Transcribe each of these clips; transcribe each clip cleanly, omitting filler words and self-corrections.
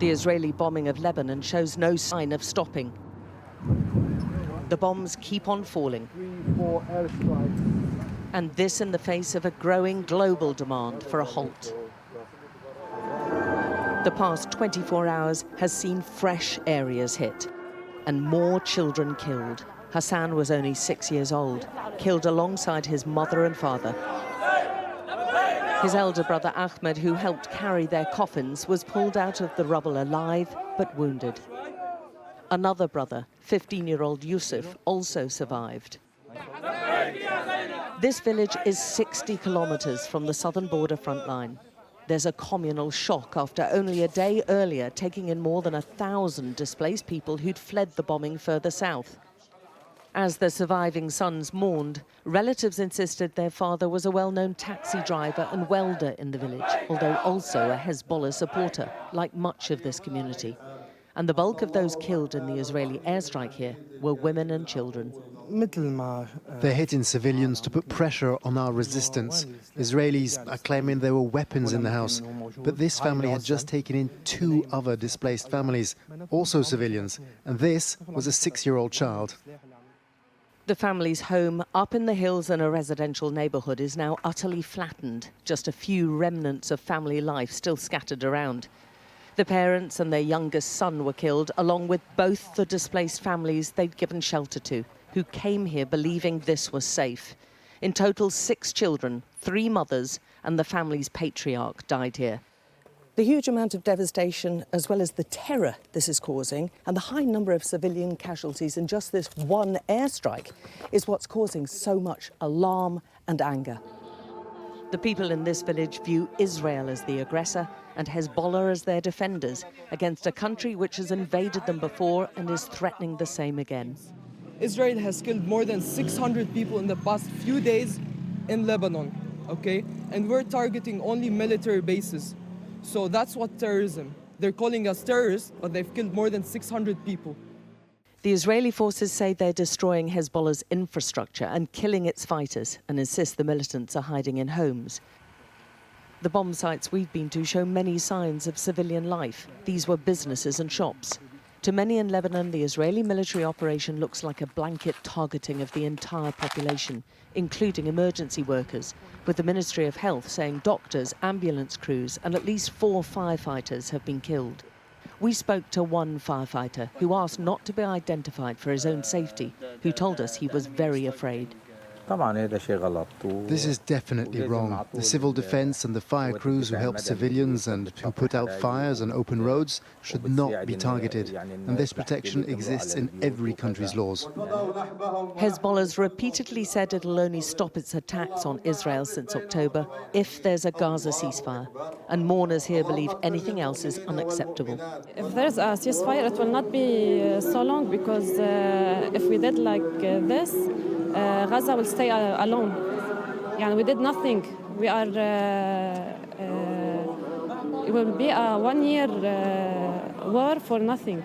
The Israeli bombing of Lebanon shows no sign of stopping. The bombs keep on falling. 3-4 airstrike. And this in the face of a growing global demand for a halt. The past 24 hours has seen fresh areas hit and more children killed. Hassan was only 6 years old, killed alongside his mother and father. His elder brother Ahmed, who helped carry their coffins, was pulled out of the rubble alive but wounded. Another brother, 15-year-old Yusuf, also survived. This village is 60 kilometers from the southern border front line. There's a communal shock after only a day earlier taking in more than 1,000 displaced people who'd fled the bombing further south. As the surviving sons mourned, relatives insisted their father was a well-known taxi driver and welder in the village, although also a Hezbollah supporter, like much of this community. And the bulk of those killed in the Israeli airstrike here were women and children. They're hitting civilians to put pressure on our resistance. Israelis are claiming there were weapons in the house, but this family had just taken in 2 other displaced families, also civilians, and this was a 6-year-old child. The family's home up in the hills in a residential neighborhood is now utterly flattened, just a few remnants of family life still scattered around. The parents and their youngest son were killed, along with both the displaced families they'd given shelter to, who came here believing this was safe. In total, 6 children, 3 mothers, and the family's patriarch died here. The huge amount of devastation, as well as the terror this is causing, and the high number of civilian casualties in just this one airstrike, is what's causing so much alarm and anger. The people in this village view Israel as the aggressor and Hezbollah as their defenders against a country which has invaded them before and is threatening the same again. Israel has killed more than 600 people in the past few days in Lebanon, okay? And we're targeting only military bases. So that's what terrorism. They're calling us terrorists, but they've killed more than 600 people. The Israeli forces say they're destroying Hezbollah's infrastructure and killing its fighters, and insist the militants are hiding in homes. The bomb sites we've been to show many signs of civilian life. These were businesses and shops. To many in Lebanon, the Israeli military operation looks like a blanket targeting of the entire population, including emergency workers, with the Ministry of Health saying doctors, ambulance crews, and at least 4 firefighters have been killed. We spoke to one firefighter who asked not to be identified for his own safety, who told us he was very afraid. This is definitely wrong. The civil defense and the fire crews who help civilians and who put out fires and open roads should not be targeted. And this protection exists in every country's laws. Hezbollah's repeatedly said it'll only stop its attacks on Israel since October if there's a Gaza ceasefire. And mourners here believe anything else is unacceptable. If there's a ceasefire, it will not be so long, because if we did like this, Gaza will stay alone. Yeah, we did nothing. We are. It will be a 1-year war for nothing.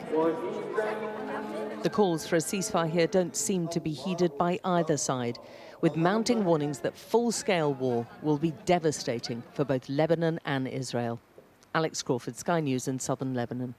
The calls for a ceasefire here don't seem to be heeded by either side, with mounting warnings that full-scale war will be devastating for both Lebanon and Israel. Alex Crawford, Sky News in southern Lebanon.